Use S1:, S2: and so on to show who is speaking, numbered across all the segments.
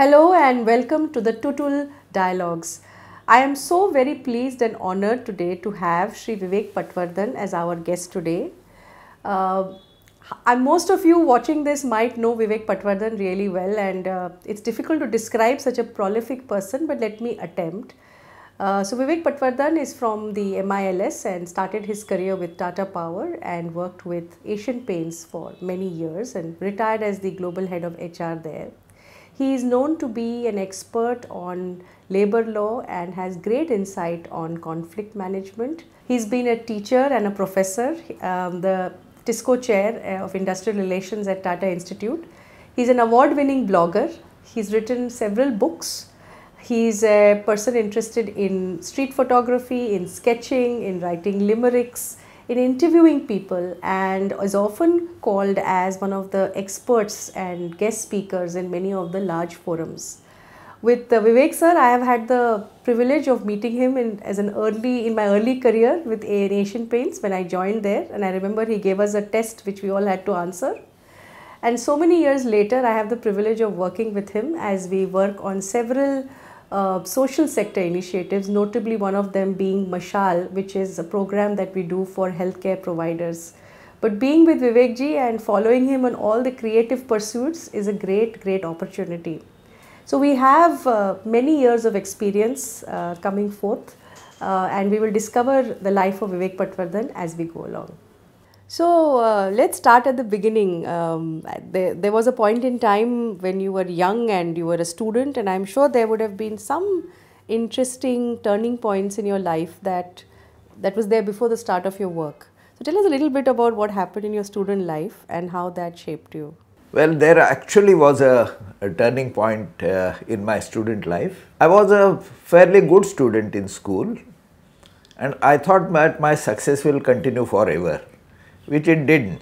S1: Hello and welcome to the Tutul Dialogues. I am so very pleased and honored today to have Shri Vivek Patwardhan as our guest today. Uh, and most of you watching this might know Vivek Patwardhan really well, and it's difficult to describe such a prolific person, but let me attempt. So Vivek Patwardhan is from the MILS and started his career with Tata Power and worked with Asian Paints for many years and retired as the global head of HR there. He is known to be an expert on labor law and has great insight on conflict management. He's been a teacher and a professor, the TISCO chair of industrial relations at Tata Institute. He's an award-winning blogger. He's written several books. He's a person interested in street photography, in sketching, in writing limericks, in interviewing people, and is often called as one of the experts and guest speakers in many of the large forums. With Vivek sir, I have had the privilege of meeting him in my early career with Asian Paints when I joined there, and I remember he gave us a test which we all had to answer. And so many years later, I have the privilege of working with him as we work on several social sector initiatives, notably one of them being Mashal, which is a program that we do for healthcare providers. But being with Vivek ji and following him on all the creative pursuits is a great opportunity. So we have many years of experience coming forth and we will discover the life of Vivek Patwardhan as we go along. So let's start at the beginning. There was a point in time when you were young and you were a student, and I'm sure there would have been some interesting turning points in your life that was there before the start of your work. So tell us a little bit about what happened in your student life and how that shaped you.
S2: Well, there actually was a turning point in my student life. I was a fairly good student in school, and I thought that my success will continue forever, which it didn't.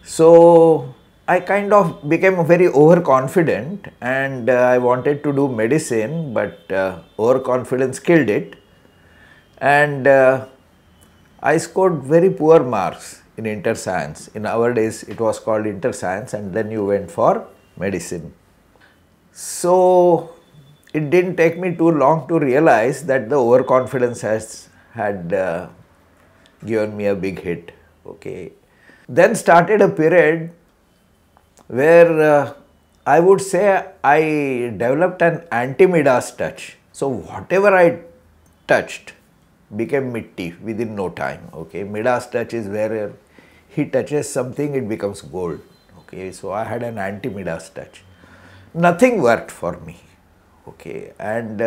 S2: So I kind of became very overconfident, and I wanted to do medicine, but overconfidence killed it. And I scored very poor marks in inter-science. In our days it was called inter-science, and then you went for medicine. So it didn't take me too long to realize that the overconfidence had given me a big hit. Okay. Then started a period where I would say I developed an anti-Midas touch. So whatever I touched became mitti within no time. Okay. Midas touch is where he touches something, it becomes gold. Okay. So I had an anti-Midas touch. Nothing worked for me. Okay. And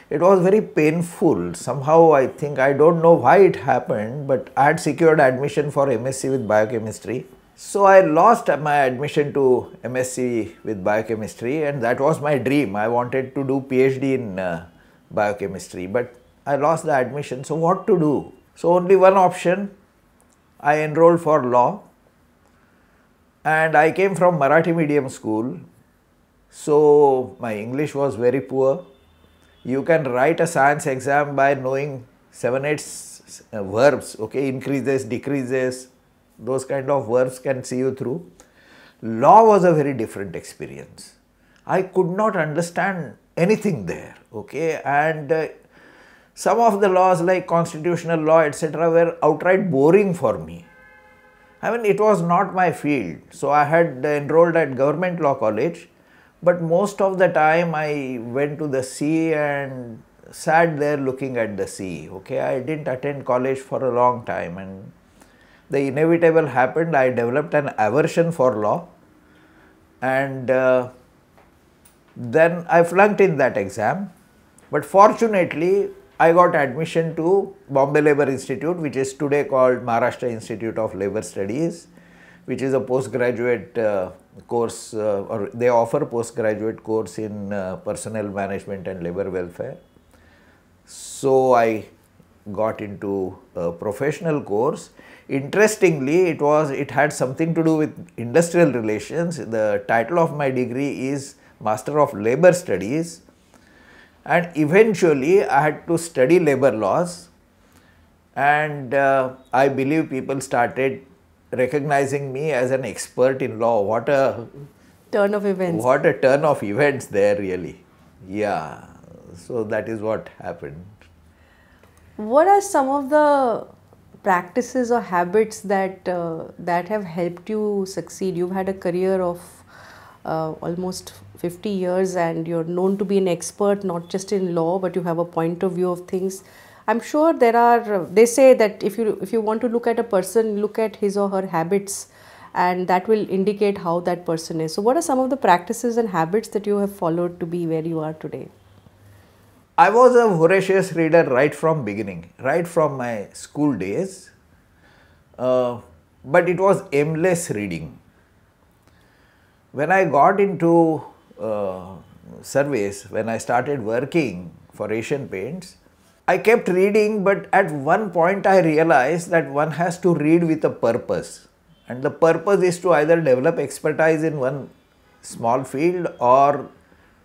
S2: it was very painful. Somehow I think, I don't know why it happened, but I had secured admission for MSc with biochemistry. So I lost my admission to MSc with biochemistry, and that was my dream. I wanted to do PhD in biochemistry, but I lost the admission. So what to do? So only one option. I enrolled for law, and I came from Marathi medium school. So my English was very poor. You can write a science exam by knowing 7-8 verbs, okay, increases, decreases, those kind of verbs can see you through. Law was a very different experience. I could not understand anything there, okay, and some of the laws like constitutional law, etc., were outright boring for me. I mean, it was not my field. So I had enrolled at Government Law College, but most of the time I went to the sea and sat there looking at the sea. Okay, I didn't attend college for a long time, and the inevitable happened. I developed an aversion for law, and then I flunked in that exam. But fortunately, I got admission to Bombay Labour Institute, which is today called Maharashtra Institute of Labour Studies, which is a postgraduate course, or they offer postgraduate course in personnel management and labor welfare. So I got into a professional course. Interestingly, it had something to do with industrial relations. The title of my degree is Master of Labour Studies, and eventually I had to study labor laws, and I believe people started recognizing me as an expert in law. What a
S1: Turn of events.
S2: What a turn of events there really. Yeah, so that is what happened.
S1: What are some of the practices or habits that have helped you succeed? You've had a career of almost 50 years, and you're known to be an expert not just in law, but you have a point of view of things. I'm sure there are. They say that if you want to look at a person, look at his or her habits, and that will indicate how that person is. So, what are some of the practices and habits that you have followed to be where you are today?
S2: I was a voracious reader right from beginning, right from my school days, but it was aimless reading. When I got into service, when I started working for Asian Paints, I kept reading, but at one point I realized that one has to read with a purpose. And the purpose is to either develop expertise in one small field or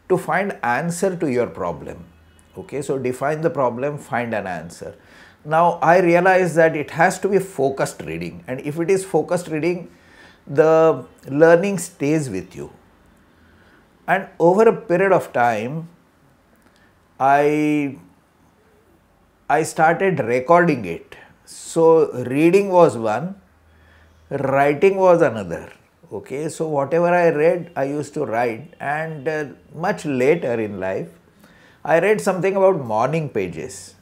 S2: to find answer to your problem. Okay, so define the problem, find an answer. Now I realize that it has to be focused reading, and if it is focused reading, the learning stays with you. And over a period of time, I started recording it. So reading was one, writing was another. Okay, so whatever I read, I used to write, and much later in life, I read something about morning pages.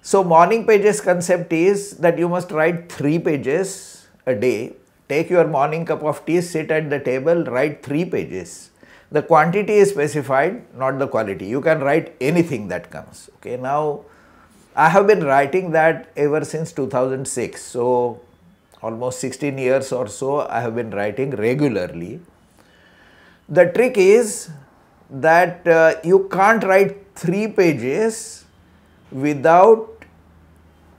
S2: So morning pages concept is that you must write 3 pages a day. Take your morning cup of tea, sit at the table, write 3 pages. The quantity is specified, not the quality. You can write anything that comes. Okay, now I have been writing that ever since 2006. So almost 16 years or so I have been writing regularly. The trick is that you can't write 3 pages without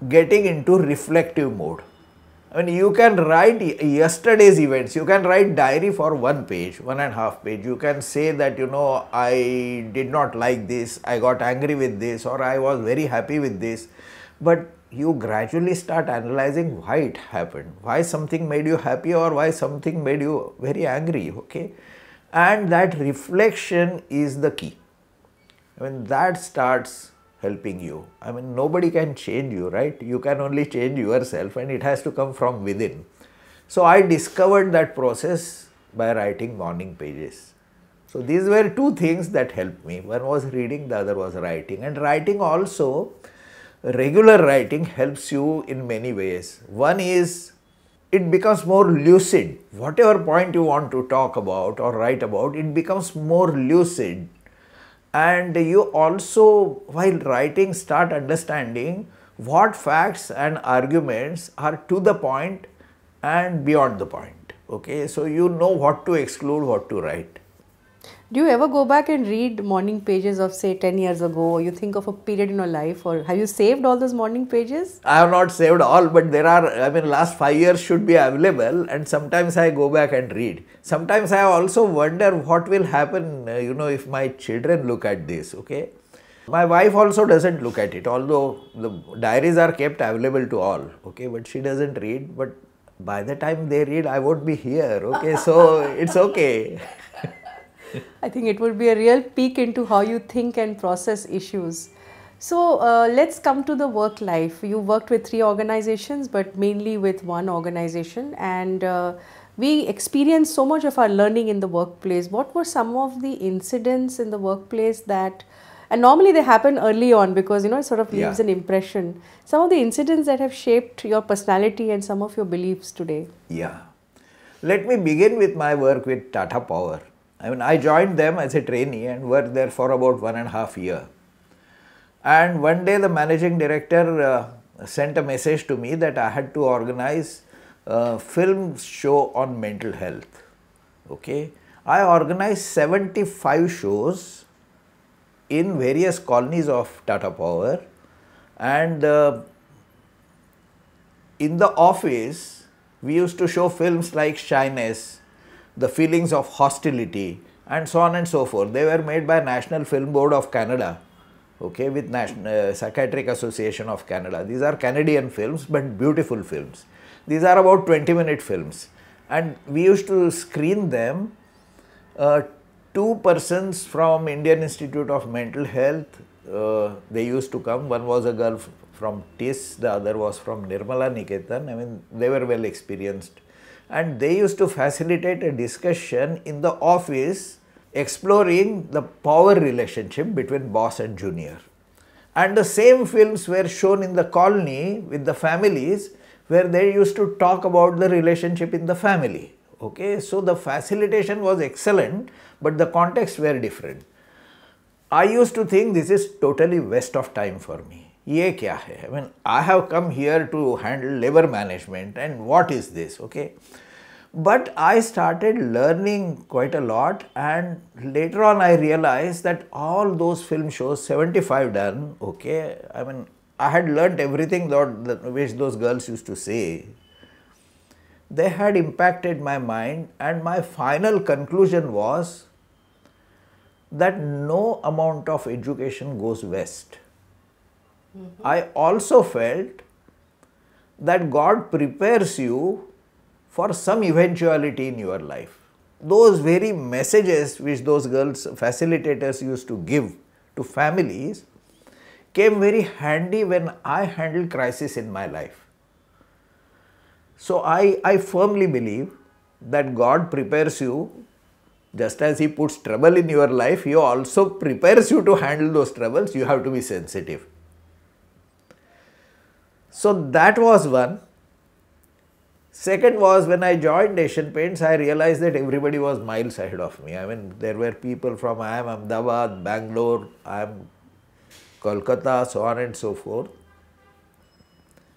S2: getting into reflective mode. I mean, you can write yesterday's events, you can write diary for 1 page, 1.5 page. You can say that, you know, I did not like this, I got angry with this, or I was very happy with this. But you gradually start analyzing why it happened, why something made you happy or why something made you very angry, okay? And that reflection is the key. I mean, that starts helping you. I mean, nobody can change you, right? You can only change yourself, and it has to come from within. So I discovered that process by writing morning pages. So these were 2 things that helped me. One was reading, the other was writing. And writing also, regular writing helps you in many ways. One is, it becomes more lucid. Whatever point you want to talk about or write about, it becomes more lucid. And you also, while writing, start understanding what facts and arguments are to the point and beyond the point. Okay, so you know what to exclude, what to write.
S1: Do you ever go back and read morning pages of, say, 10 years ago, or you think of a period in your life, or have you saved all those morning pages?
S2: I have not saved all, but there are, I mean, last 5 years should be available, and sometimes I go back and read. Sometimes I also wonder what will happen, you know, if my children look at this, okay. My wife also doesn't look at it, although the diaries are kept available to all, okay, but she doesn't read. But by the time they read, I won't be here, okay, so it's okay.
S1: I think it would be a real peek into how you think and process issues. So let's come to the work life. You worked with 3 organizations, but mainly with one organization, and we experience so much of our learning in the workplace. What were some of the incidents in the workplace that, and normally they happen early on because, you know, it sort of leaves an impression. Some of the incidents that have shaped your personality and some of your beliefs today.
S2: Yeah. Let me begin with my work with Tata Power. I mean, I joined them as a trainee and worked there for about 1.5 years. And one day the managing director sent a message to me that I had to organize a film show on mental health. Okay. I organized 75 shows in various colonies of Tata Power, and in the office we used to show films like Shyness, The Feelings of Hostility, and so on and so forth. They were made by National Film Board of Canada, okay, with National Psychiatric Association of Canada. These are Canadian films, but beautiful films. These are about 20-minute films, and we used to screen them Uh, Two persons from Indian Institute of Mental Health, they used to come. One was a girl from TIS, the other was from Nirmala Niketan. I mean, they were well experienced. And they used to facilitate a discussion in the office exploring the power relationship between boss and junior. And the same films were shown in the colony with the families where they used to talk about the relationship in the family. Okay, so the facilitation was excellent, but the contexts were different. I used to think this is totally waste of time for me. Ye kya hai? I mean, I have come here to handle labor management and what is this? Okay. But I started learning quite a lot, and later on I realized that all those film shows, 75 done, okay, I mean, I had learnt everything which those girls used to say. They had impacted my mind, and my final conclusion was that no amount of education goes waste. I also felt that God prepares you for some eventuality in your life. Those very messages which those girls facilitators used to give to families came very handy when I handled crisis in my life. So I firmly believe that God prepares you, just as He puts trouble in your life, He also prepares you to handle those troubles. You have to be sensitive. So that was one. Second was, when I joined Asian Paints, I realized that everybody was miles ahead of me. I mean, there were people from, I am Ahmedabad, Bangalore, I am Kolkata, so on and so forth.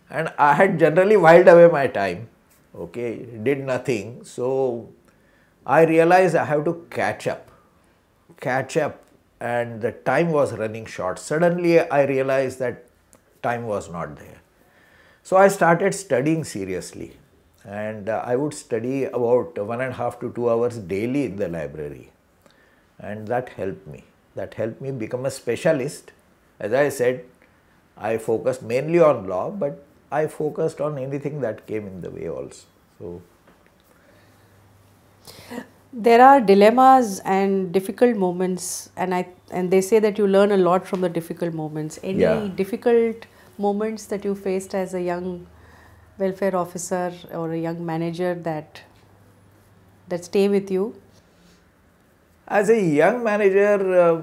S2: And I had generally whiled away my time, okay, did nothing. So I realized I have to catch up, and the time was running short. Suddenly I realized that time was not there. So I started studying seriously, and I would study about 1.5 to 2 hours daily in the library, and that helped me. That helped me become a specialist. As I said, I focused mainly on law, but I focused on anything that came in the way also. So
S1: there are dilemmas and difficult moments, and they say that you learn a lot from the difficult moments. Any difficult moments that you faced as a young welfare officer or a young manager that stay with you?
S2: as a young manager,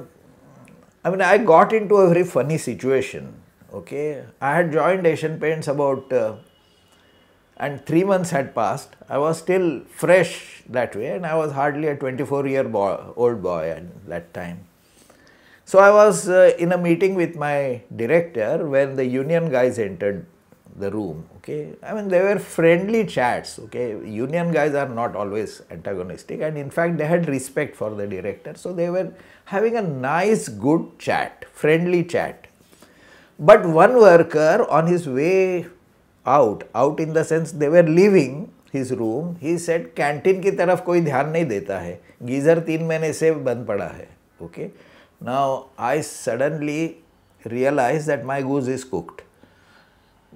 S2: I mean, I got into a very funny situation. Okay, I had joined Asian Paints and 3 months had passed. I was still fresh that way, and I was hardly a 24-year-old boy at that time. So I was in a meeting with my director when the union guys entered the room. Okay, I mean, they were friendly chats. Okay, union guys are not always antagonistic, and in fact they had respect for the director. So they were having a nice, good chat, friendly chat. But one worker, on his way out in the sense they were leaving his room, he said, canteen की तरफ कोई ध्यान नहीं देता है, geyser 3 महीने से बंद पड़ा है. Okay. Now I suddenly realized that my goose is cooked.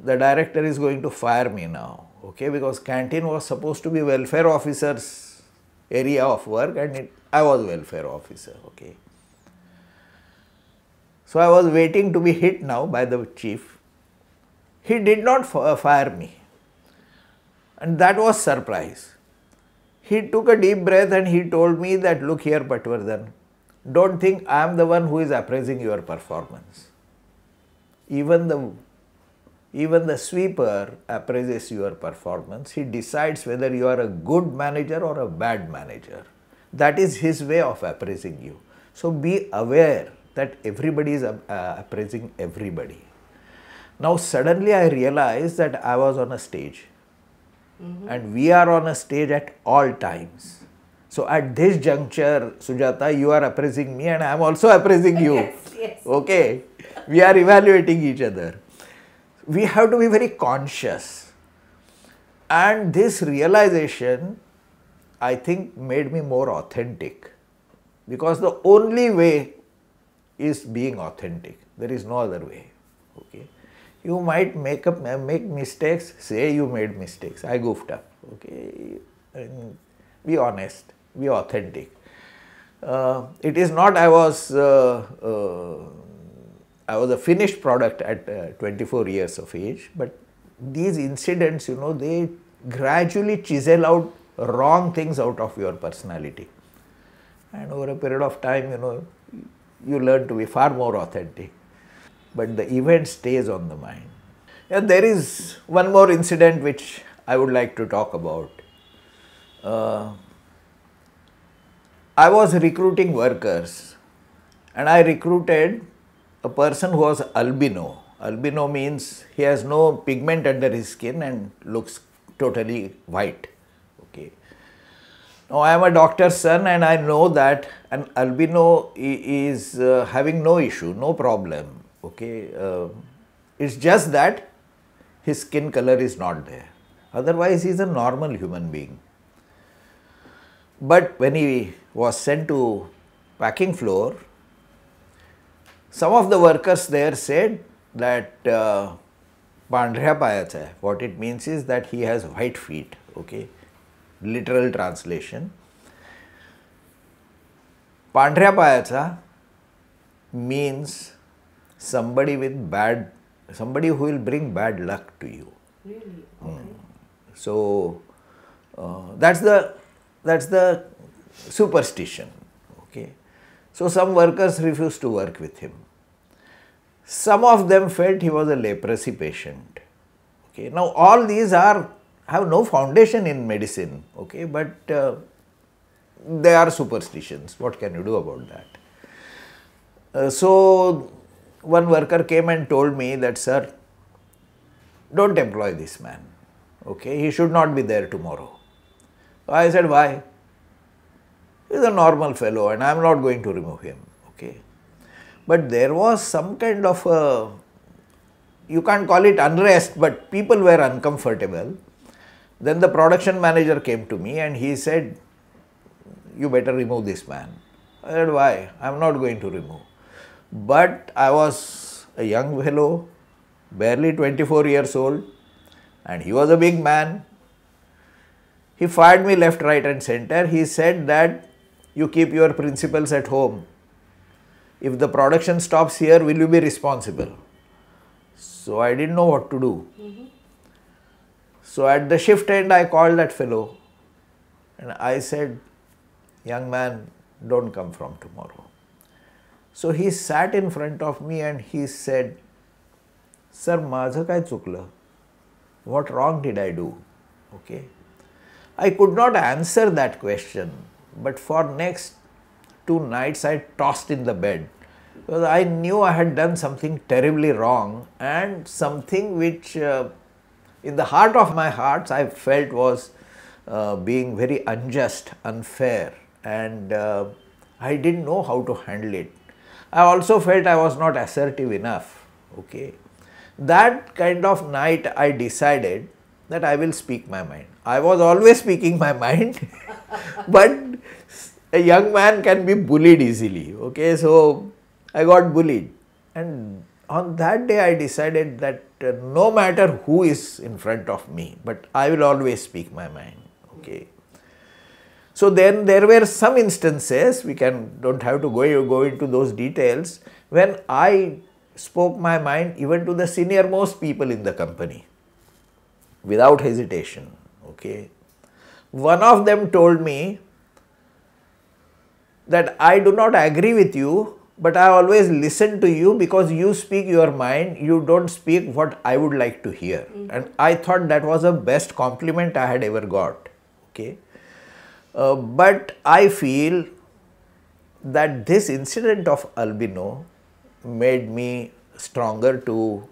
S2: The director is going to fire me now. Okay, because canteen was supposed to be welfare officer's area of work, and I was welfare officer. Okay. So I was waiting to be hit now by the chief. He did not fire me, and that was surprise. He took a deep breath and he told me that, look here, Patwardhan, don't think I am the one who is appraising your performance. Even the sweeper appraises your performance. He decides whether you are a good manager or a bad manager. That is his way of appraising you. So be aware that everybody is appraising everybody. Now suddenly I realized that I was on a stage, and we are on a stage at all times. So at this juncture, Sujata, you are appraising me and I am also appraising you.
S1: Yes.
S2: Okay, we are evaluating each other. We have to be very conscious, and this realization, I think, made me more authentic, because the only way is being authentic. There is no other way. Okay, you might make mistakes. Say you made mistakes. I goofed up. Okay, and be honest. Be authentic. It is not I was a finished product at 24 years of age, but these incidents, they gradually chisel out wrong things out of your personality. And over a period of time, you learn to be far more authentic. But the event stays on the mind. And there is one more incident which I would like to talk about. I was recruiting workers, and I recruited a person who was albino. Albino means he has no pigment under his skin and looks totally white. Okay. Now I am a doctor's son, and I know that an albino is having no issue, no problem. Okay. It's just that his skin color is not there. Otherwise, he is a normal human being. But when he was sent to packing floor, some of the workers there said that pandhya payacha hai. What it means is that he has white feet. Okay, literal translation. Pandhya payacha means somebody who will bring bad luck to you.
S1: Really? Okay.
S2: So that's the superstition. Okay. So some workers refused to work with him. Some of them felt he was a leprosy patient. Okay. Now all these have no foundation in medicine. Okay, but they are superstitions. What can you do about that? So one worker came and told me that, sir, don't employ this man. Okay, he should not be there tomorrow. I said, why? He is a normal fellow and I am not going to remove him. Okay. But there was some kind of you can't call it unrest, but people were uncomfortable. Then the production manager came to me and he said, you better remove this man. I said, why? I am not going to remove. But I was a young fellow, barely 24 years old, and he was a big man. He fired me left, right and center. He said that you keep your principles at home. If the production stops here, will you be responsible? So I didn't know what to do. So at the shift end, I called that fellow and I said, young man, don't come from tomorrow. So he sat in front of me and he said, sir, माझं काय चुकलं? What wrong did I do? Okay. I could not answer that question, but for next 2 nights I tossed in the bed because I knew I had done something terribly wrong and something which in the heart of my hearts I felt was being very unjust, unfair, and I didn't know how to handle it. I also felt I was not assertive enough. Okay. That kind of night I decided that I will speak my mind. I was always speaking my mind, but a young man can be bullied easily. Okay, so I got bullied, and on that day I decided that no matter who is in front of me, but I will always speak my mind. Okay. So then there were some instances, we don't have to go into those details, when I spoke my mind even to the senior most people in the company without hesitation. Okay. One of them told me that I do not agree with you, but I always listen to you because you speak your mind, you don't speak what I would like to hear. And I thought that was the best compliment I had ever got. Okay. But I feel that this incident of albino made me stronger to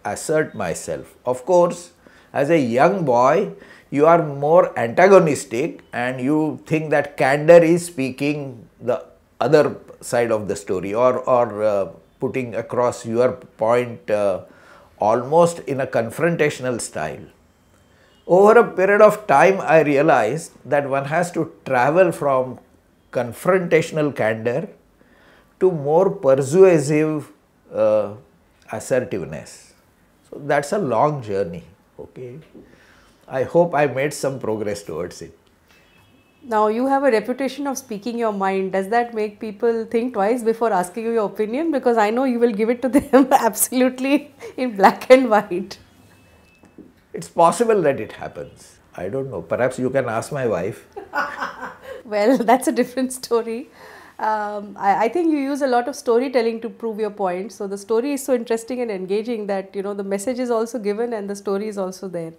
S2: assert myself. Of course, as a young boy, you are more antagonistic and you think that candor is speaking the other side of the story or putting across your point almost in a confrontational style. Over a period of time, I realized that one has to travel from confrontational candor to more persuasive assertiveness. So that's a long journey. Okay. I hope I made some progress towards it.
S1: Now, you have a reputation of speaking your mind. Does that make people think twice before asking you your opinion? Because I know you will give it to them absolutely in black and white.
S2: It's possible that it happens. I don't know. Perhaps you can ask my wife.
S1: Well, that's a different story. I think you use a lot of storytelling to prove your point. So the story is so interesting and engaging that the message is also given and the story is also there.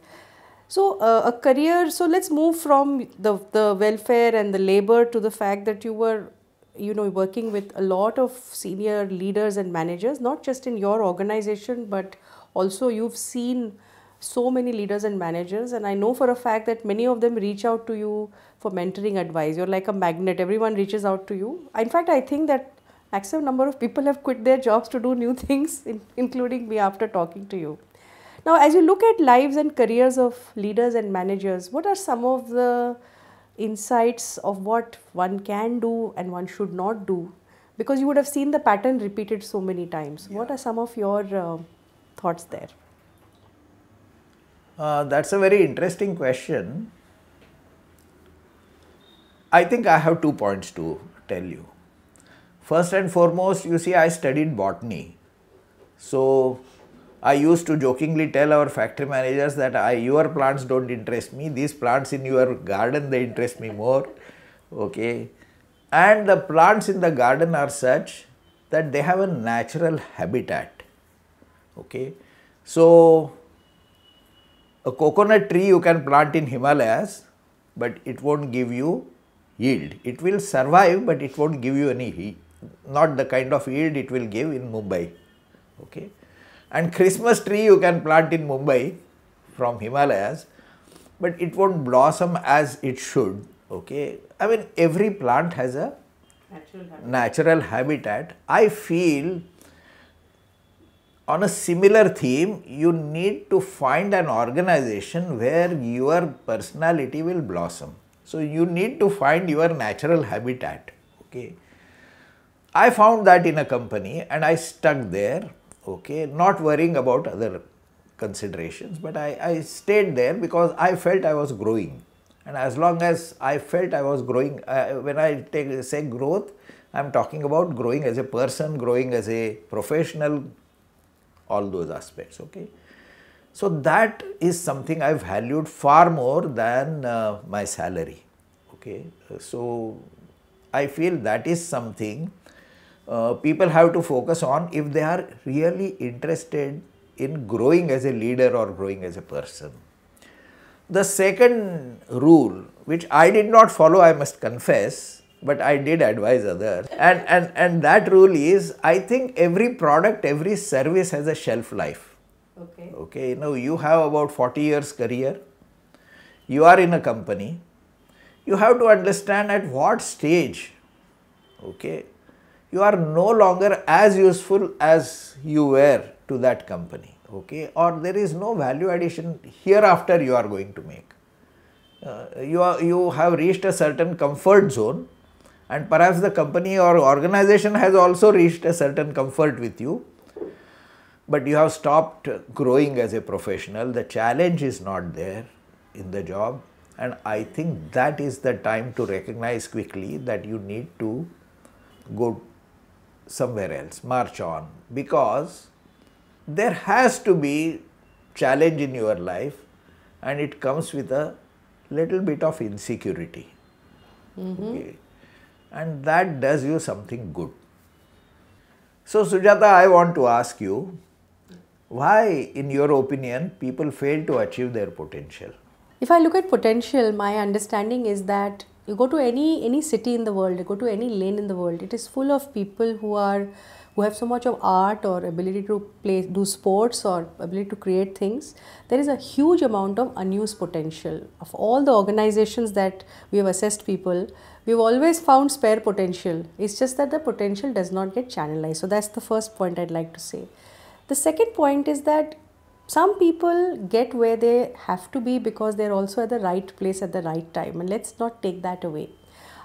S1: So a career. So let's move from the welfare and the labor to the fact that you were working with a lot of senior leaders and managers, not just in your organization, but also you've seen so many leaders and managers, and I know for a fact that many of them reach out to you for mentoring advice. You're like a magnet, everyone reaches out to you. In fact, I think that maximum number of people have quit their jobs to do new things, including me, after talking to you. Now, as you look at lives and careers of leaders and managers, what are some of the insights of what one can do and one should not do? Because you would have seen the pattern repeated so many times. Yeah. What are some of your thoughts there?
S2: That's a very interesting question. I think I have 2 points to tell you. First and foremost, you see, I studied botany. So, I used to jokingly tell our factory managers that your plants don't interest me. These plants in your garden, they interest me more. Okay. And the plants in the garden are such that they have a natural habitat. Okay. So, a coconut tree you can plant in Himalayas, but it won't give you yield. It will survive, but it won't give you any yield, not the kind of yield it will give in Mumbai. Okay. And Christmas tree you can plant in Mumbai from Himalayas, but it won't blossom as it should. Okay. I mean, every plant has a natural habitat. I feel on a similar theme, you need to find an organization where your personality will blossom. So, you need to find your natural habitat. Okay. I found that in a company and I stuck there, okay, not worrying about other considerations, but I stayed there because I felt I was growing. And as long as I felt I was growing, when I say growth, I am talking about growing as a person, growing as a professional, all those aspects. Okay. So, that is something I valued far more than my salary. Okay. So, I feel that is something people have to focus on if they are really interested in growing as a leader or growing as a person. The second rule, which I did not follow, I must confess, but I did advise others, and that rule is, I think every product, every service has a shelf life. Okay. Okay. Now, you have about 40 years career, you are in a company, you have to understand at what stage, okay, you are no longer as useful as you were to that company, okay, or there is no value addition hereafter you are going to make. You have reached a certain comfort zone, and perhaps the company or organization has also reached a certain comfort with you, but you have stopped growing as a professional. The challenge is not there in the job, and I think that is the time to recognize quickly that you need to go somewhere else, march on, because there has to be challenge in your life and it comes with a little bit of insecurity. Okay. And that does you something good. So, Sujata, I want to ask you, why, in your opinion, people fail to achieve their potential?
S1: If I look at potential, my understanding is that you go to any city in the world, you go to any lane in the world, it is full of people who have so much of art or ability to do sports or ability to create things. There is a huge amount of unused potential. Of all the organizations that we have assessed people, we have always found spare potential. It's just that the potential does not get channelized. So that's the first point I'd like to say. The second point is that some people get where they have to be because they're also at the right place at the right time, and let's not take that away.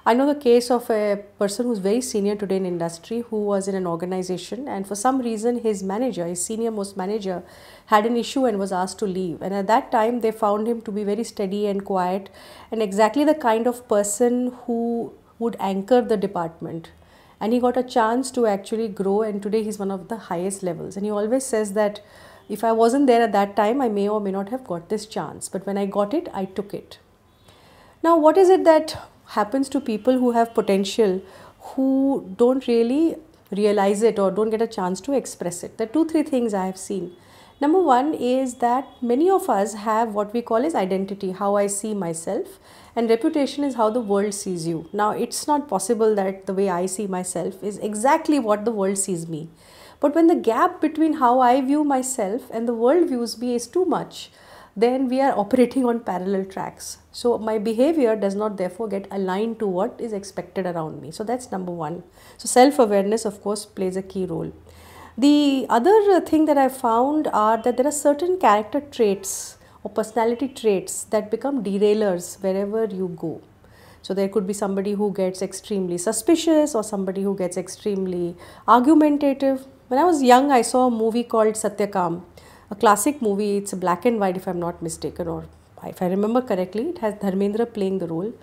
S1: I know the case of a person who's very senior today in industry who was in an organization, and for some reason his manager, his senior most manager, had an issue and was asked to leave. And at that time they found him to be very steady and quiet and exactly the kind of person who would anchor the department. And he got a chance to actually grow, and today he's one of the highest levels. And he always says that if I wasn't there at that time, I may or may not have got this chance, but when I got it, I took it. Now, what is it that happens to people who have potential, who don't really realize it or don't get a chance to express it? There are 2-3 things I have seen. Number one is that many of us have what we call as identity, how I see myself, and reputation is how the world sees you. Now, it's not possible that the way I see myself is exactly what the world sees me. But when the gap between how I view myself and the world views me is too much, then we are operating on parallel tracks. So my behavior does not therefore get aligned to what is expected around me. So that's number one. So self-awareness, of course, plays a key role. The other thing that I found are that there are certain character traits or personality traits that become derailers wherever you go. So there could be somebody who gets extremely suspicious or somebody who gets extremely argumentative. When I was young, I saw a movie called Satyakam, a classic movie. It's a black and white if I'm not mistaken, or if I remember correctly, it has Dharmendra playing the role.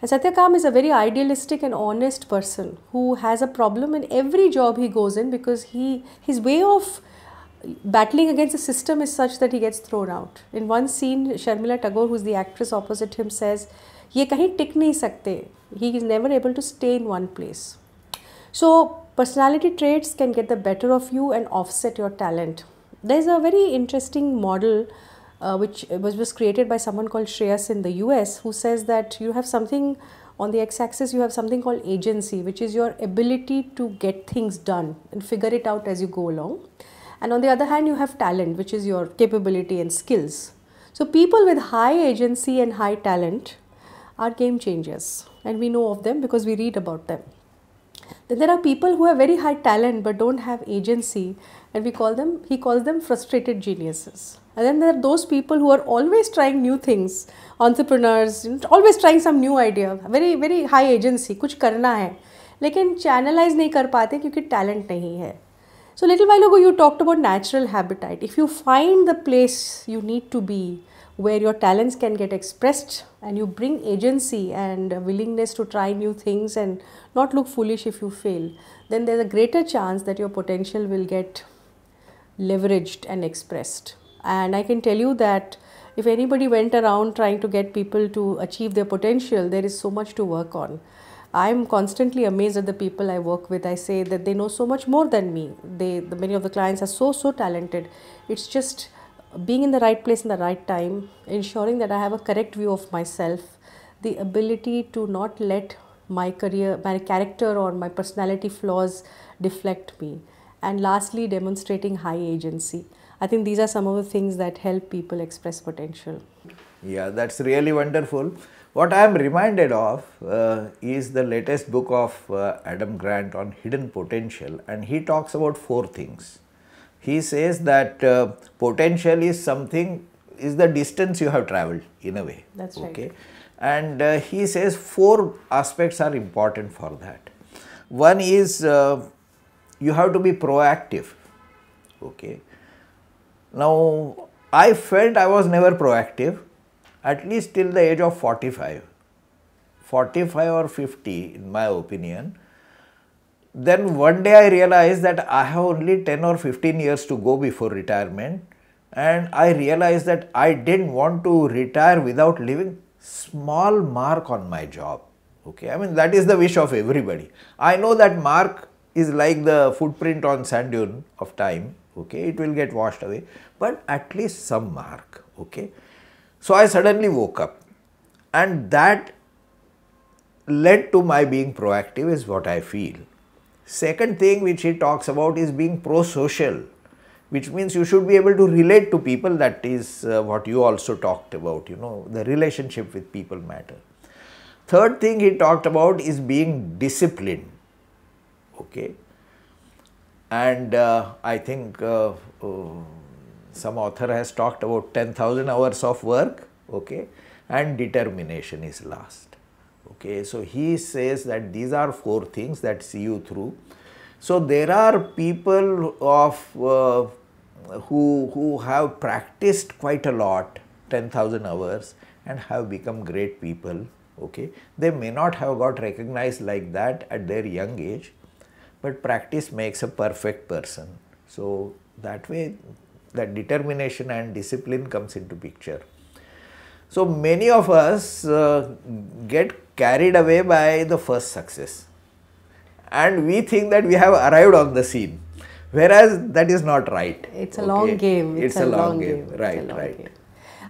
S1: And Satyakam is a very idealistic and honest person who has a problem in every job he goes in because his way of battling against the system is such that he gets thrown out. In one scene, Sharmila Tagore, who's the actress opposite him, says, "Ye kahin tik nahi sakte." He is never able to stay in one place. So personality traits can get the better of you and offset your talent. There's a very interesting model which was created by someone called Shreyas in the US, who says that you have something on the x-axis, you have something called agency, which is your ability to get things done and figure it out as you go along. And on the other hand, you have talent, which is your capability and skills. So people with high agency and high talent are game changers, and we know of them because we read about them. Then there are people who have very high talent but don't have agency, and he calls them frustrated geniuses. And then there are those people who are always trying new things, entrepreneurs, always trying some new idea, very very high agency, कुछ करना है, लेकिन channelize नहीं कर पाते क्योंकि talent नहीं है. So little while ago you talked about natural habitat. If you find the place you need to be, where your talents can get expressed and you bring agency and willingness to try new things and not look foolish if you fail, then there's a greater chance that your potential will get leveraged and expressed. And I can tell you that if anybody went around trying to get people to achieve their potential, there is so much to work on. I'm constantly amazed at the people I work with. I say that they know so much more than me. Many of the clients are so talented. It's just being in the right place in the right time, ensuring that I have a correct view of myself, the ability to not let my career, my character or my personality flaws deflect me, and lastly demonstrating high agency. I think these are some of the things that help people express potential.
S2: Yeah, that's really wonderful. What I am reminded of is the latest book of Adam Grant on hidden potential, and he talks about 4 things. He says that potential is the distance you have traveled in a way.
S1: That's right.
S2: Okay, and he says 4 aspects are important for that. One is you have to be proactive. Okay. Now, I felt I was never proactive, at least till the age of 45 or 50 in my opinion. Then one day I realized that I have only 10 or 15 years to go before retirement, and I realized that I didn't want to retire without leaving small mark on my job. Okay, I mean that is the wish of everybody. I know that mark is like the footprint on sand dune of time. Okay, it will get washed away, but at least some mark. Okay, so I suddenly woke up, and that led to my being proactive is what I feel. Second thing which he talks about is being pro-social, which means you should be able to relate to people. That is what you also talked about, the relationship with people matter. Third thing he talked about is being disciplined. Okay, and I think some author has talked about 10,000 hours of work. Okay, and determination is last. Okay, so he says that these are 4 things that see you through. So there are people of who have practiced quite a lot, 10,000 hours, and have become great people. Okay, they may not have got recognized like that at their young age, but practice makes a perfect person. So that way, that determination and discipline comes into picture. So many of us get carried away by the first success, and we think that we have arrived on the scene, whereas that is not right.
S1: It's a long game.
S2: It's a long game. Right, right.
S1: Game.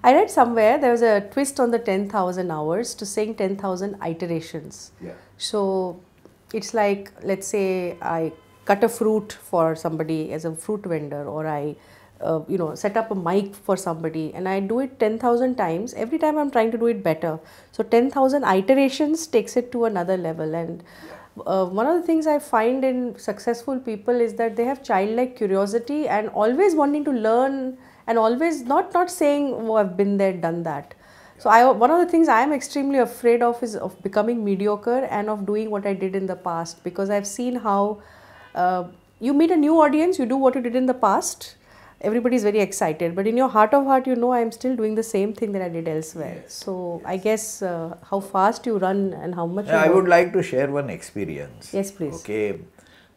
S1: I read somewhere there was a twist on the 10,000 hours to saying 10,000 iterations.
S2: Yeah.
S1: So it's like, let's say I cut a fruit for somebody as a fruit vendor, or I set up a mic for somebody, and I do it 10,000 times. Every time I'm trying to do it better. So 10,000 iterations takes it to another level. And one of the things I find in successful people is that they have childlike curiosity and always wanting to learn, and always not saying, oh, I've been there, done that. So one of the things I am extremely afraid of is of becoming mediocre and of doing what I did in the past, because I've seen how you meet a new audience, you do what you did in the past, everybody is very excited, but in your heart of heart, I'm still doing the same thing that I did elsewhere.
S2: Yes,
S1: so
S2: yes.
S1: I guess how fast you run and how much
S2: I would like to share one experience.
S1: Yes, please.
S2: Okay,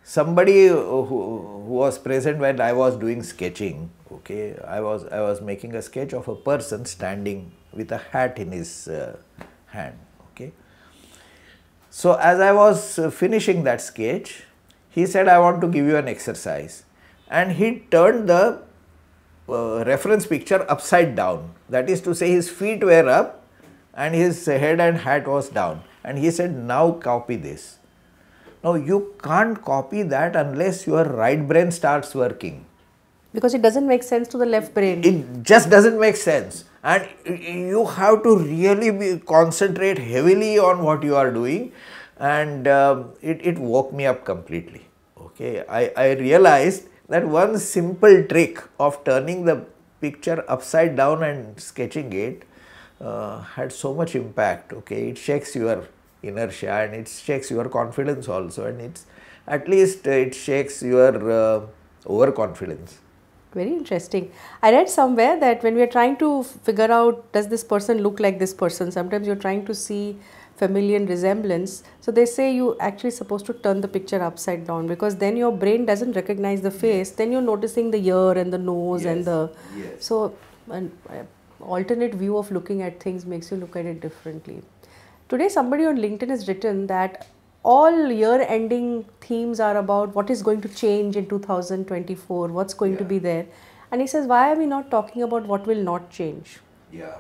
S2: somebody who was present when I was doing sketching. Okay, I was making a sketch of a person standing with a hat in his hand. Okay, so as I was finishing that sketch, he said, I want to give you an exercise, and he turned the reference picture upside down. That is to say, his feet were up and his head and hat was down, and he said, now copy this. Now you can't copy that unless your right brain starts working.
S1: Because it doesn't make sense to the left brain.
S2: It just doesn't make sense, and you have to really concentrate heavily on what you are doing, and it woke me up completely. Okay, I realized that one simple trick of turning the picture upside down and sketching it had so much impact. Okay, it shakes your inertia and it shakes your confidence also, and it shakes your overconfidence.
S1: Very interesting. I read somewhere that when we are trying to figure out, does this person look like this person, sometimes you're trying to see familial resemblance. So they say you actually supposed to turn the picture upside down, because then your brain doesn't recognize the face. Then you're noticing the ear and the nose and the...
S2: Yes.
S1: So an alternate view of looking at things makes you look at it differently. Today somebody on LinkedIn has written that all year-ending themes are about what is going to change in 2024, what's going to be there. And he says, why are we not talking about what will not change?
S2: Yeah.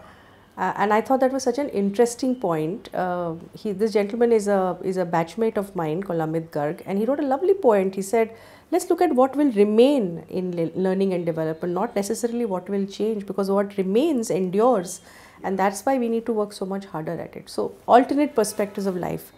S1: And I thought that was such an interesting point. This gentleman is a batchmate of mine called Amit Garg, and he wrote a lovely point. He said, let's look at what will remain in learning and development, not necessarily what will change, because what remains endures, and that's why we need to work so much harder at it. So alternate perspectives of life.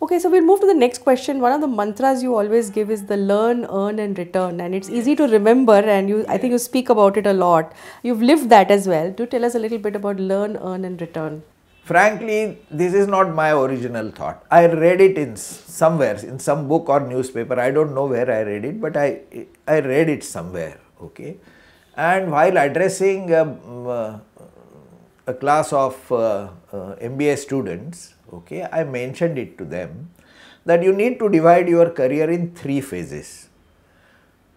S1: Okay, so we'll move to the next question. One of the mantras you always give is the learn, earn and return, and it's easy to remember, and I think you speak about it a lot. You've lived that as well. Do tell us a little bit about learn, earn and return.
S2: Frankly, this is not my original thought. I read it in somewhere, in some book or newspaper. I don't know where I read it, but I read it somewhere. Okay, and while addressing a class of MBA students, okay, I mentioned it to them that you need to divide your career in 3 phases.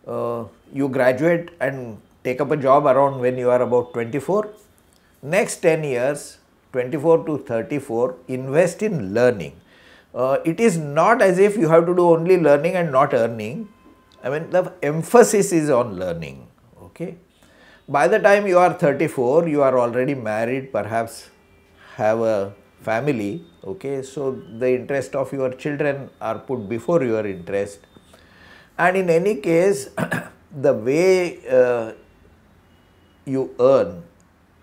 S2: You graduate and take up a job around when you are about 24. Next 10 years, 24 to 34, invest in learning. It is not as if you have to do only learning and not earning. I mean, the emphasis is on learning. Okay. By the time you are 34, you are already married, perhaps have a family. Okay, so the interest of your children are put before your interest, and in any case the way you earn,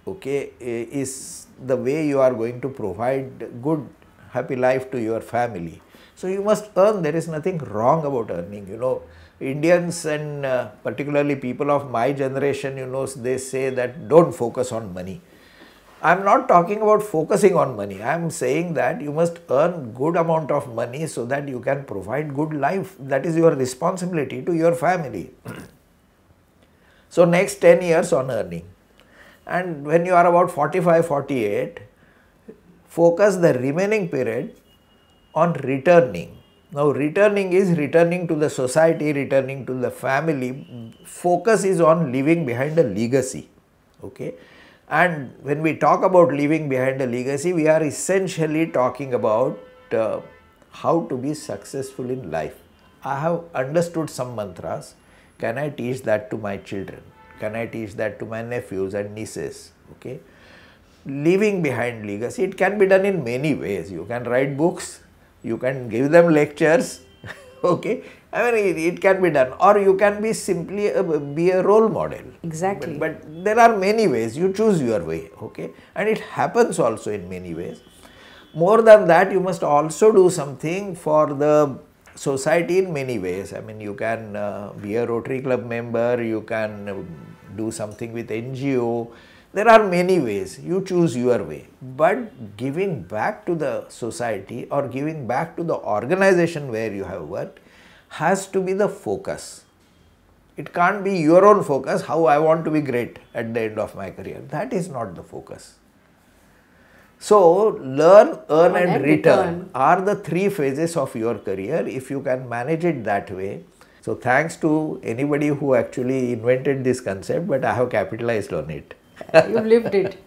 S2: okay, is the way you are going to provide good happy life to your family. So you must earn. There is nothing wrong about earning. Indians and particularly people of my generation, they say that don't focus on money. I'm not talking about focusing on money. I'm saying that you must earn good amount of money so that you can provide good life. That is your responsibility to your family. So next 10 years on earning. And when you are about 45, 48, focus the remaining period on returning. Now returning is returning to the society, returning to the family. Focus is on leaving behind a legacy. Okay. And when we talk about leaving behind a legacy, we are essentially talking about how to be successful in life. I have understood some mantras. Can I teach that to my children? Can I teach that to my nephews and nieces? Okay. Leaving behind legacy, it can be done in many ways. You can write books, you can give them lectures, okay. I mean, it can be done, or you can be simply be a role model.
S1: Exactly.
S2: But there are many ways. You choose your way, okay, and it happens also in many ways. More than that, you must also do something for the society in many ways. I mean, you can be a Rotary Club member, you can do something with NGO. There are many ways. You choose your way. But giving back to the society or giving back to the organization where you have worked has to be the focus. It can't be your own focus, how I want to be great at the end of my career. That is not the focus. So, learn, earn and return are the three phases of your career if you can manage it that way. So, thanks to anybody who actually invented this concept, but I have capitalized on it.
S1: You've lived it.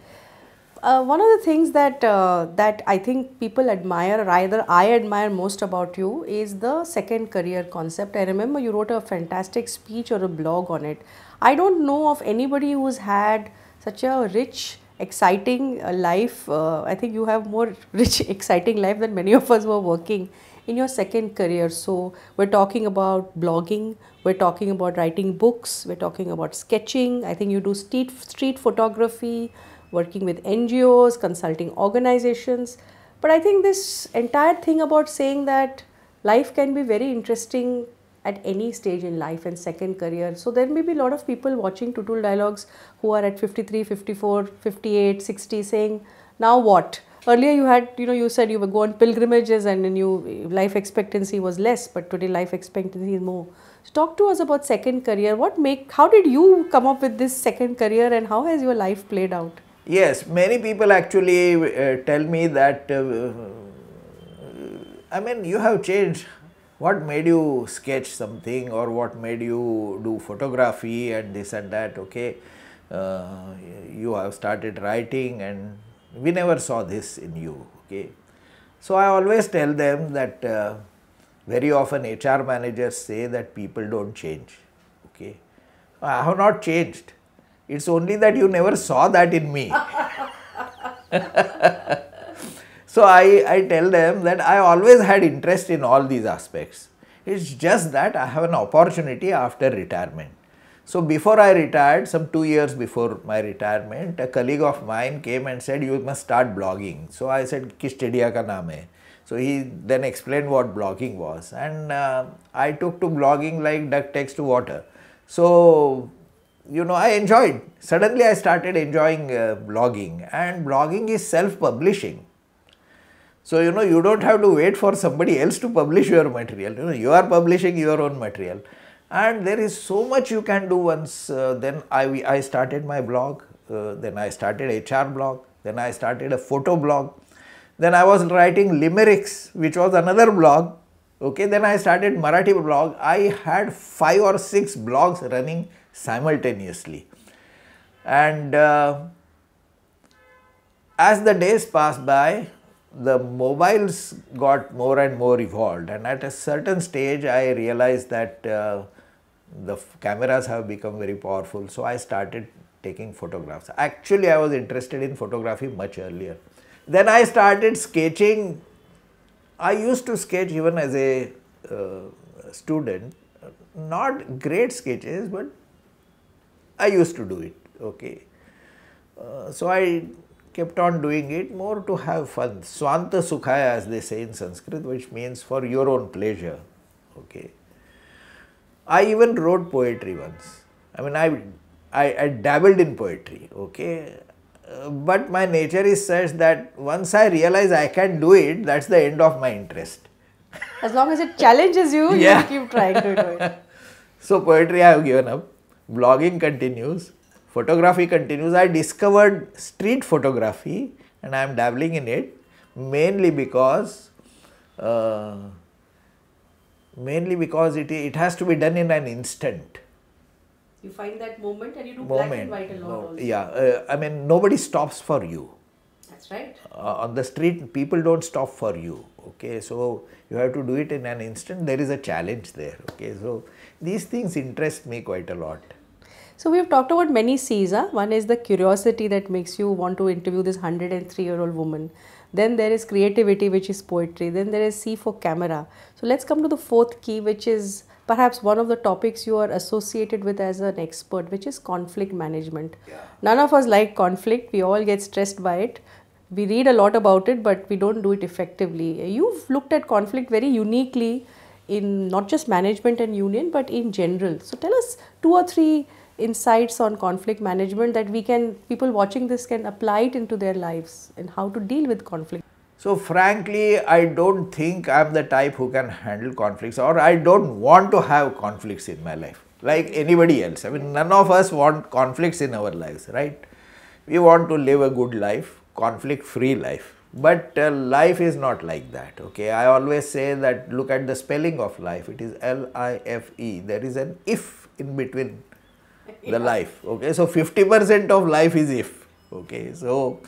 S1: One of the things that that I think people admire, or rather I admire most about you, is the second career concept. I remember you wrote a fantastic speech or a blog on it. I don't know of anybody who's had such a rich, exciting life. I think you have more rich, exciting life than many of us who are working in your second career. So we're talking about blogging, we're talking about writing books, we're talking about sketching. I think you do street photography, working with NGOs, consulting organizations. But I think this entire thing about saying that life can be very interesting at any stage in life and second career. So there may be a lot of people watching Tutul Dialogues who are at 53, 54, 58, 60 saying, now what? Earlier you had, you said you would go on pilgrimages and then life expectancy was less, but today life expectancy is more. So talk to us about second career. How did you come up with this second career and how has your life played out?
S2: Yes, many people actually tell me that, I mean, you have changed. What made you sketch something, or what made you do photography and this and that, okay? You have started writing and we never saw this in you, okay? So I always tell them that very often HR managers say that people don't change, okay? I have not changed. It's only that you never saw that in me. So I tell them that I always had interest in all these aspects. It's just that I have an opportunity after retirement. So before I retired, some 2 years before my retirement, a colleague of mine came and said, you must start blogging. So I said, Kis Chedia ka naam hai? So he then explained what blogging was. And I took to blogging like duck takes to water. So, I enjoyed. Suddenly I started enjoying blogging, and blogging is self-publishing. So, you don't have to wait for somebody else to publish your material. You are publishing your own material. And there is so much you can do once. Then I started my blog. Then I started HR blog. Then I started a photo blog. Then I was writing limericks, which was another blog. Okay, then I started Marathi blog. I had 5 or 6 blogs running simultaneously. And as the days passed by, the mobiles got more and more evolved, and at a certain stage I realized that the cameras have become very powerful, so I started taking photographs. Actually, I was interested in photography much earlier. Then I started sketching. I used to sketch even as a student, not great sketches, but I used to do it, okay. So I kept on doing it more to have fun. Swanta Sukhaya, as they say in Sanskrit, which means for your own pleasure, okay. I even wrote poetry once. I mean, I dabbled in poetry, okay. but my nature is such that once I realize I can do it, that's the end of my interest.
S1: As long as it challenges you, you will keep trying to do it.
S2: So poetry I have given up, blogging continues, photography continues. I discovered street photography and I am dabbling in it mainly because it has to be done in an instant.
S1: You find that moment and you do black and white a lot also.
S2: Yeah, I mean nobody stops for you.
S1: That's right.
S2: On the street people don't stop for you, okay, so you have to do it in an instant. There is a challenge there, okay, so these things interest me quite a lot.
S1: So we have talked about many C's. One is the curiosity that makes you want to interview this 103-year-old woman. Then there is creativity, which is poetry. Then there is C for camera. So let's come to the fourth key, which is perhaps one of the topics you are associated with as an expert, which is conflict management.
S2: Yeah.
S1: None of us like conflict. We all get stressed by it. We read a lot about it, but we don't do it effectively. You've looked at conflict very uniquely in not just management and union, but in general. So tell us 2 or 3 insights on conflict management that people watching this can apply it into their lives and how to deal with conflict.
S2: So frankly, I don't think I'm the type who can handle conflicts, or I don't want to have conflicts in my life like anybody else. I mean, none of us want conflicts in our lives, right? We want to live a good life, conflict-free life. But life is not like that, okay. I always say that look at the spelling of life. It is L-I-F-E. There is an if in between the life, okay. So 50% of life is if, okay. So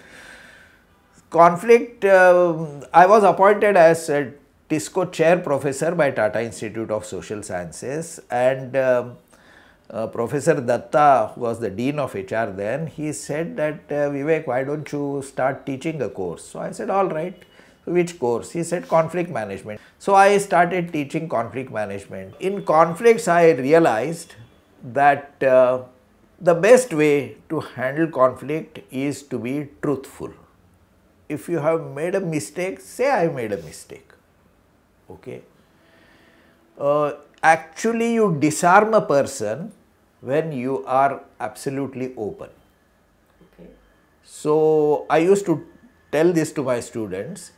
S2: conflict, I was appointed as a TISCO chair professor by Tata Institute of Social Sciences, and Professor Datta, who was the Dean of HR then, he said that Vivek, why don't you start teaching a course? So I said, all right. Which course? He said conflict management. So I started teaching conflict management. In conflicts, I realized that the best way to handle conflict is to be truthful. If you have made a mistake, say I made a mistake, okay. Actually, you disarm a person when you are absolutely open.
S1: Okay.
S2: So I used to tell this to my students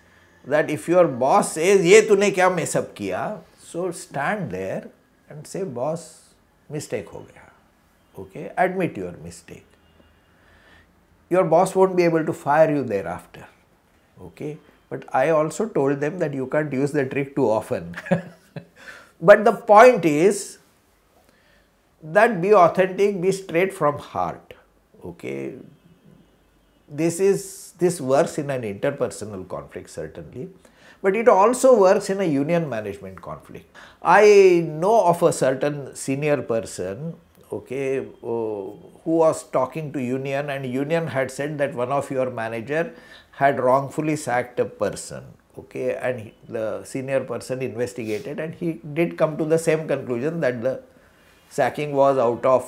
S2: that if your boss says, "Ye tune kya mess up kiya," so stand there and say, "Boss, mistake ho gaya." Okay, admit your mistake. Your boss won't be able to fire you thereafter. Okay, but I also told them that you can't use the trick too often. But the point is that be authentic, be straight from heart, okay. This works in an interpersonal conflict certainly, but it also works in a union management conflict. I know of a certain senior person, okay, who was talking to union, and union had said that one of your manager had wrongfully sacked a person. Okay, and the senior person investigated and he did come to the same conclusion that the sacking was out of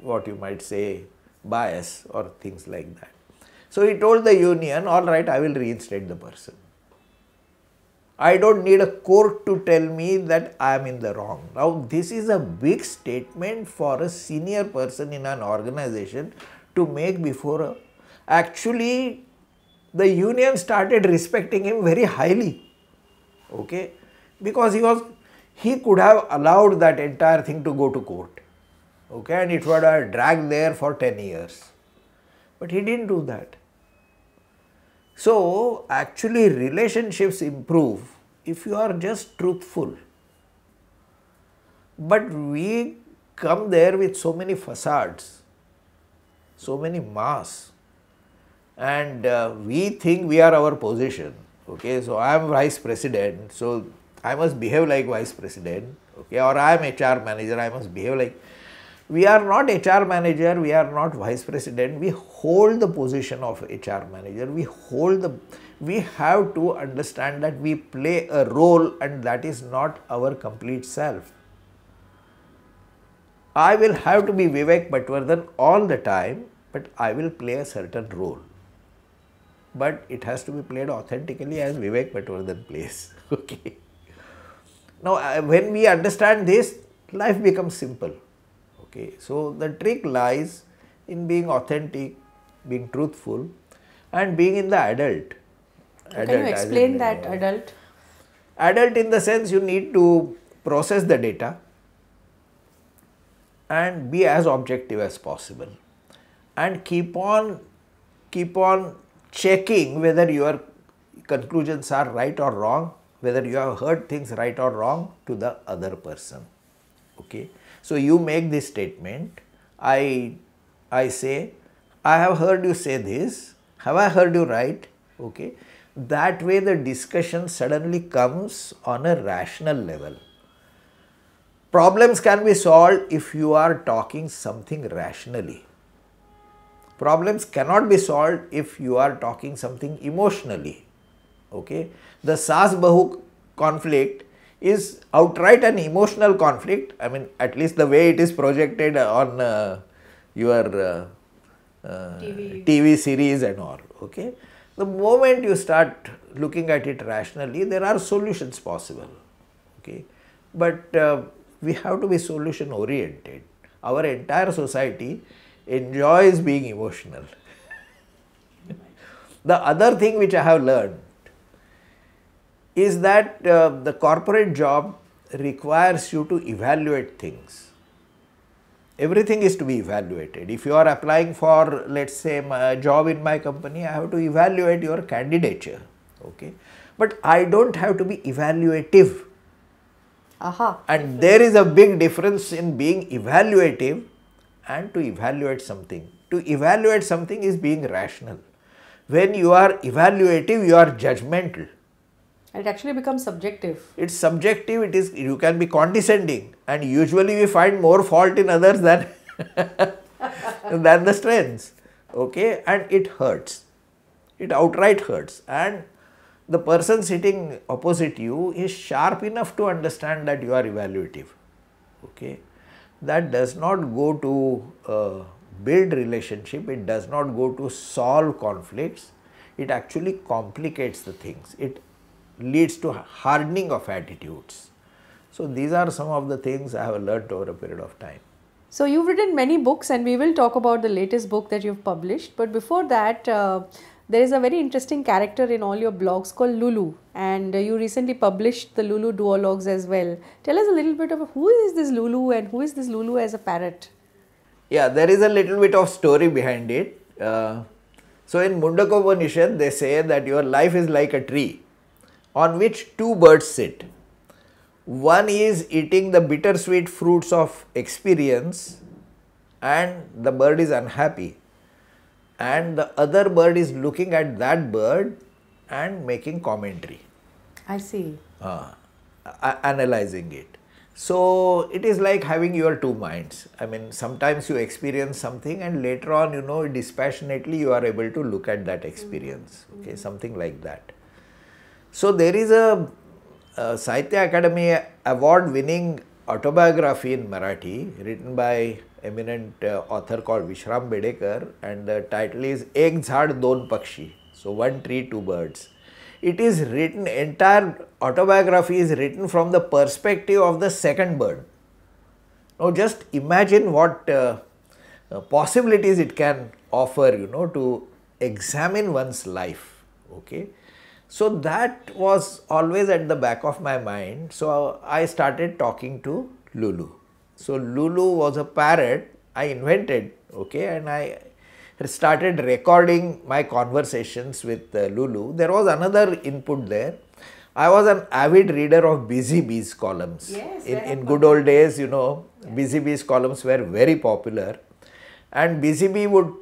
S2: what you might say bias or things like that. So he told the union, all right, I will reinstate the person. I don't need a court to tell me that I am in the wrong. Now this is a big statement for a senior person in an organization to make before actually the union started respecting him very highly, okay, because he could have allowed that entire thing to go to court, okay, and it would have dragged there for 10 years, but he didn't do that. So actually relationships improve if you are just truthful, but we come there with so many facades, so many masks, and we think we are our position, okay. So I am vice president, so I must behave like vice president, okay, or I am HR manager, I must behave like. We are not HR manager, we are not vice president, we hold the position of HR manager, we have to understand that we play a role and that is not our complete self. I will have to be Vivek Patwardhan all the time, but I will play a certain role. But it has to be played authentically as Vivek Patwardhan plays, okay. Now, when we understand this, life becomes simple, okay. So the trick lies in being authentic, being truthful, and being in the adult.
S1: Can you explain that adult?
S2: Adult in the sense you need to process the data and be as objective as possible, and keep on checking whether your conclusions are right or wrong, whether you have heard things right or wrong to the other person. Okay. So you make this statement, I say, I have heard you say this, have I heard you right? Okay. That way the discussion suddenly comes on a rational level. Problems can be solved if you are talking something rationally. Problems cannot be solved if you are talking something emotionally. Okay. The Saas Bahu conflict is outright an emotional conflict. I mean, at least the way it is projected on your TV series and all. Okay. The moment you start looking at it rationally, there are solutions possible. Okay. But we have to be solution oriented. Our entire society enjoys being emotional. The other thing which I have learned is that the corporate job requires you to evaluate things. Everything is to be evaluated. If you are applying for, let's say, a job in my company, I have to evaluate your candidature. Okay. But I don't have to be evaluative.
S1: Aha.
S2: And there is a big difference in being evaluative and to evaluate something. To evaluate something is being rational. When you are evaluative, you are judgmental.
S1: It actually becomes subjective.
S2: It's subjective, it is, you can be condescending, and usually we find more fault in others than, than the strengths. Okay, and it hurts. It outright hurts. And the person sitting opposite you is sharp enough to understand that you are evaluative. Okay. That does not go to build relationship, it does not go to solve conflicts, it actually complicates the things. It leads to hardening of attitudes. So these are some of the things I have learned over a period of time.
S1: So you've written many books, and we will talk about the latest book that you've published. But before that, there is a very interesting character in all your blogs called Lulu, and you recently published the Tutul Dialogues as well. Tell us a little bit of who is this Lulu and who is this Lulu as a parrot?
S2: Yeah, there is a little bit of story behind it. So in Mundakopanishad, they say that your life is like a tree on which two birds sit. One is eating the bittersweet fruits of experience and the bird is unhappy. And the other bird is looking at that bird and making commentary.
S1: I see.
S2: Analyzing it. So it is like having your two minds. I mean, sometimes you experience something and later on, you know, dispassionately you are able to look at that experience. Okay, something like that. So there is a Sahitya Academy award winning autobiography in Marathi written by eminent author called Vishram Bedekar, and the title is Ek Jhad Don Pakshi. So one tree, two birds. It is written, entire autobiography is written from the perspective of the second bird. Now just imagine what possibilities it can offer, you know, to examine one's life. Okay. So that was always at the back of my mind. So I started talking to Lulu. So Lulu was a parrot I invented, okay, and I started recording my conversations with Lulu. There was another input there. I was an avid reader of Busy Bees columns.
S1: Yes,
S2: in good old days, you know, Busy Bees columns were very popular, and Busy Bee would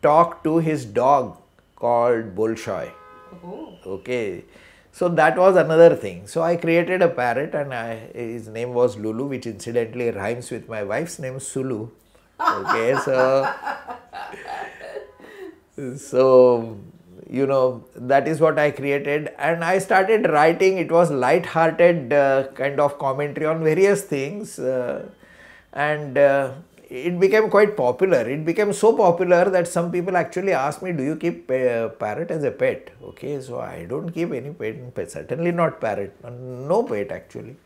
S2: talk to his dog called Bolshoi. Okay, so that was another thing. So I created a parrot, and his name was Lulu, which incidentally rhymes with my wife's name Sulu. Okay, so you know, that is what I created, and I started writing. It was light-hearted kind of commentary on various things, and it became quite popular. It became so popular that some people actually asked me, do you keep parrot as a pet? Okay, so I don't keep any pet, certainly not parrot, no pet actually.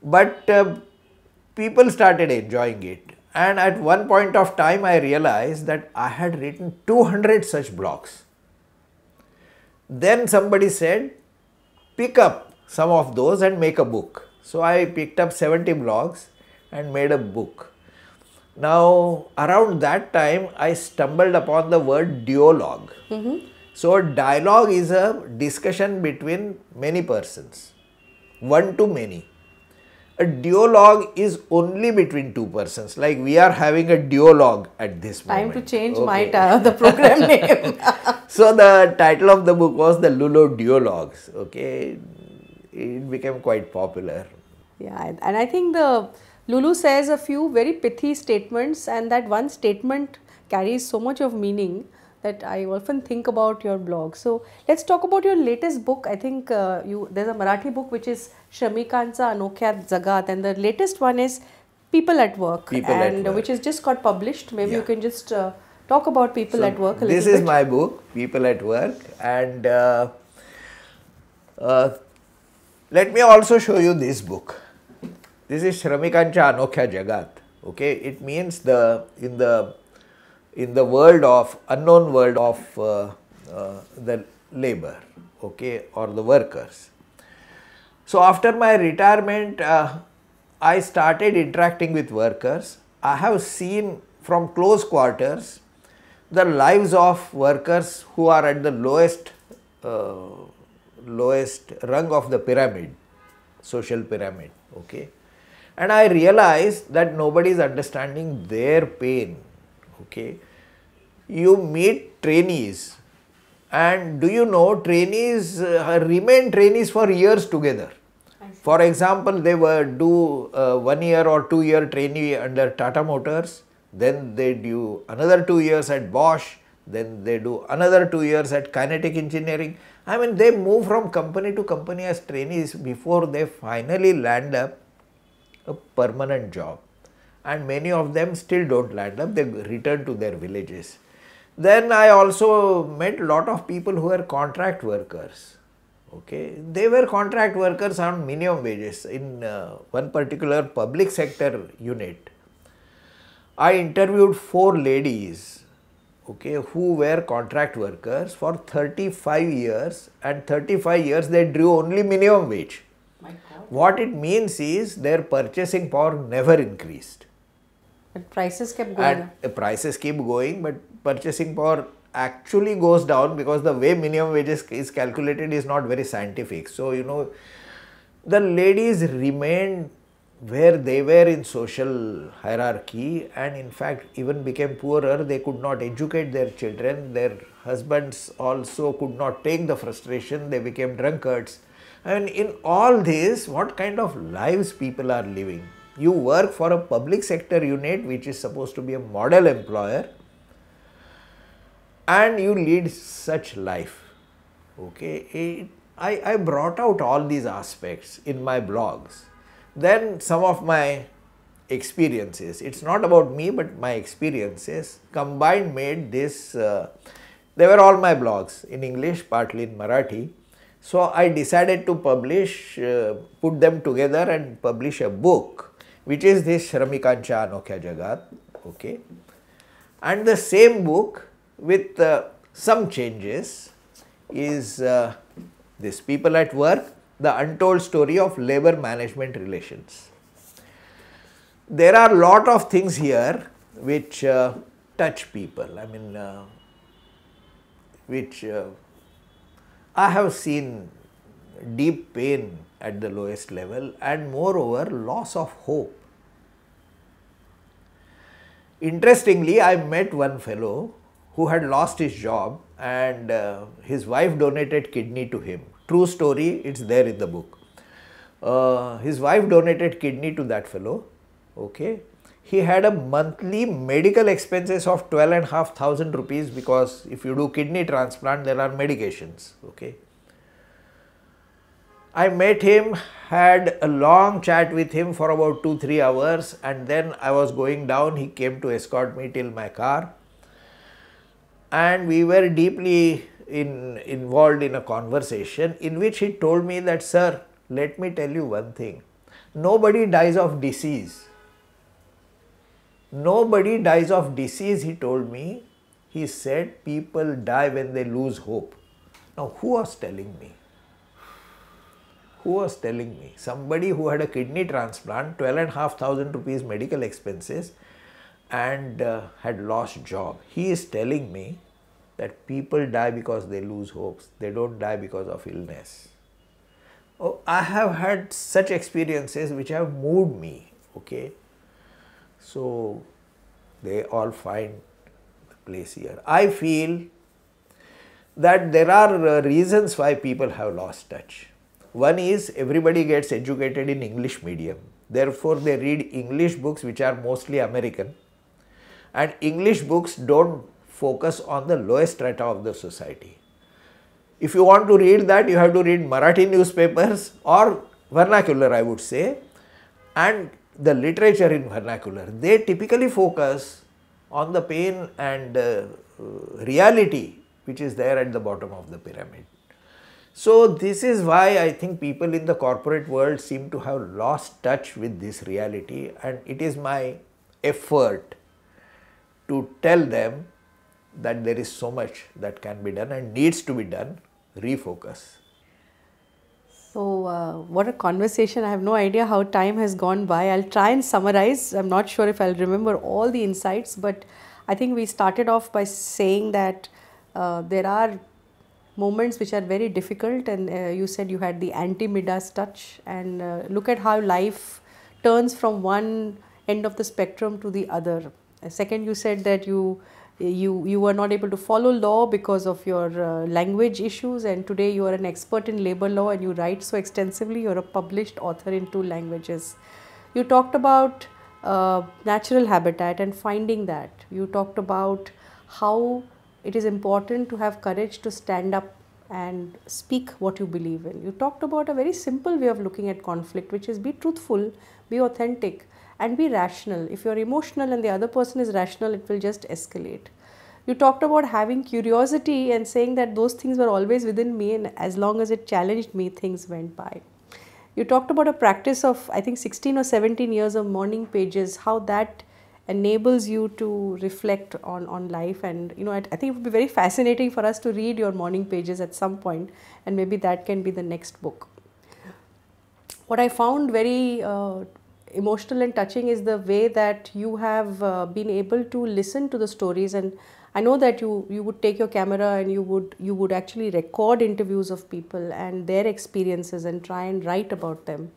S2: But people started enjoying it, And at one point of time, I realized that I had written 200 such blogs. Then somebody said, pick up some of those and make a book. So I picked up 70 blogs and made a book. Now, around that time, I stumbled upon the word duologue. So, a dialogue is a discussion between many persons, one to many. A duologue is only between two persons, like we are having a duologue at this moment.
S1: Time to change the program name.
S2: So, the title of the book was the Lulu Dialogues. Okay, it became quite popular.
S1: Yeah, and I think the Lulu says a few very pithy statements, and that one statement carries so much of meaning that I often think about your blog. So let's talk about your latest book. I think there's a Marathi book which is Shamikancha Anokhya Jagat, and the latest one is People at Work, which is just got published. Maybe you can just talk about People at Work a little bit.
S2: This is my book, People at Work, and let me also show you this book. This is Shamikancha Anokhya Jagat. Okay, it means in the world of unknown world of the labor, okay, or the workers. So after my retirement, I started interacting with workers. I have seen from close quarters the lives of workers who are at the lowest rung of the pyramid, social pyramid, okay. And I realized that nobody is understanding their pain, okay. You meet trainees, and do you know trainees remain trainees for years together. For example, they do 1 year or 2 year trainee under Tata Motors, then they do another 2 years at Bosch, then they do another 2 years at Kinetic Engineering. I mean, they move from company to company as trainees before they finally land up a permanent job, and many of them still don't land up, they return to their villages. Then I also met a lot of people who were contract workers, okay. They were contract workers on minimum wages in one particular public sector unit. I interviewed 4 ladies, okay, who were contract workers for 35 years, and 35 years they drew only minimum wage. What it means is their purchasing power never increased.
S1: But prices kept going.
S2: And prices keep going, but purchasing power actually goes down because the way minimum wages is calculated is not very scientific. So, you know, the ladies remained where they were in social hierarchy, and in fact even became poorer. They could not educate their children. Their husbands also could not take the frustration. They became drunkards. And in all this, what kind of lives people are living? You work for a public sector unit which is supposed to be a model employer, and you lead such life, okay. I brought out all these aspects in my blogs. Then some of my experiences, it's not about me but my experiences combined made this, they were all my blogs in English, partly in Marathi. So I decided to publish, put them together and publish a book, which is this Shamikancha Anokhya Jagat, okay. And the same book with some changes is this People at Work, the untold story of labor management relations. There are a lot of things here which touch people, I mean, which I have seen deep pain at the lowest level, and moreover loss of hope. Interestingly, I met one fellow who had lost his job, and his wife donated kidney to him. True story, it's there in the book. His wife donated kidney to that fellow, okay. He had a monthly medical expenses of 12,500 rupees, because if you do kidney transplant, there are medications, okay. I met him, had a long chat with him for about 2-3 hours, and then I was going down. He came to escort me till my car, and we were deeply involved in a conversation in which he told me that, sir, let me tell you one thing, nobody dies of disease. Nobody dies of disease, he told me. He said people die when they lose hope. Now, who was telling me? Who was telling me? Somebody who had a kidney transplant, 12,500 rupees medical expenses, and had lost job. He is telling me that people die because they lose hopes. They don't die because of illness. Oh, I have had such experiences which have moved me, okay. So, they all find the place here. I feel that there are reasons why people have lost touch. One is everybody gets educated in English medium. Therefore, they read English books which are mostly American, and English books don't focus on the lowest strata of the society. If you want to read that, you have to read Marathi newspapers or vernacular, I would say, and the literature in vernacular. They typically focus on the pain and reality which is there at the bottom of the pyramid. So, this is why I think people in the corporate world seem to have lost touch with this reality, and it is my effort to tell them that there is so much that can be done and needs to be done. Refocus.
S1: So, what a conversation. I have no idea how time has gone by. I'll try and summarize. I'm not sure if I'll remember all the insights, but I think we started off by saying that there are moments which are very difficult, and you said you had the anti-Midas touch, and look at how life turns from one end of the spectrum to the other. Second, you said that you were not able to follow law because of your language issues, and today you are an expert in labor law and you write so extensively. You are a published author in 2 languages. You talked about natural habitat and finding that. You talked about how it is important to have courage to stand up and speak what you believe in. You talked about a very simple way of looking at conflict, which is be truthful, be authentic, and be rational. If you're emotional and the other person is rational, it will just escalate. You talked about having curiosity and saying that those things were always within me, and as long as it challenged me, things went by. You talked about a practice of, I think, 16 or 17 years of morning pages, how that enables you to reflect on life. And I think it would be very fascinating for us to read your morning pages at some point, and maybe that can be the next book. What I found very emotional and touching is the way that you have been able to listen to the stories, and I know that you would take your camera and you would actually record interviews of people and their experiences and try and write about them.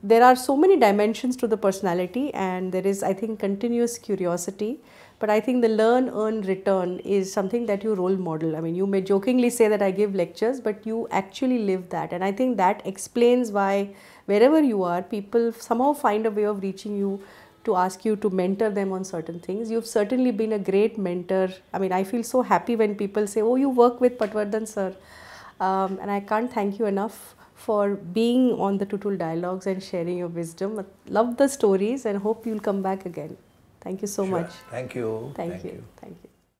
S1: There are so many dimensions to the personality, and there is, I think, continuous curiosity. But I think the learn, earn, return is something that you role model. I mean, you may jokingly say that I give lectures, but you actually live that. And I think that explains why wherever you are, people somehow find a way of reaching you to ask you to mentor them on certain things. You've certainly been a great mentor. I mean, I feel so happy when people say, oh, you work with Patwardhan sir. And I can't thank you enough for being on the Tutul Dialogues and sharing your wisdom. Love the stories and hope you'll come back again. Thank you so much.
S2: Thank you.
S1: Thank you.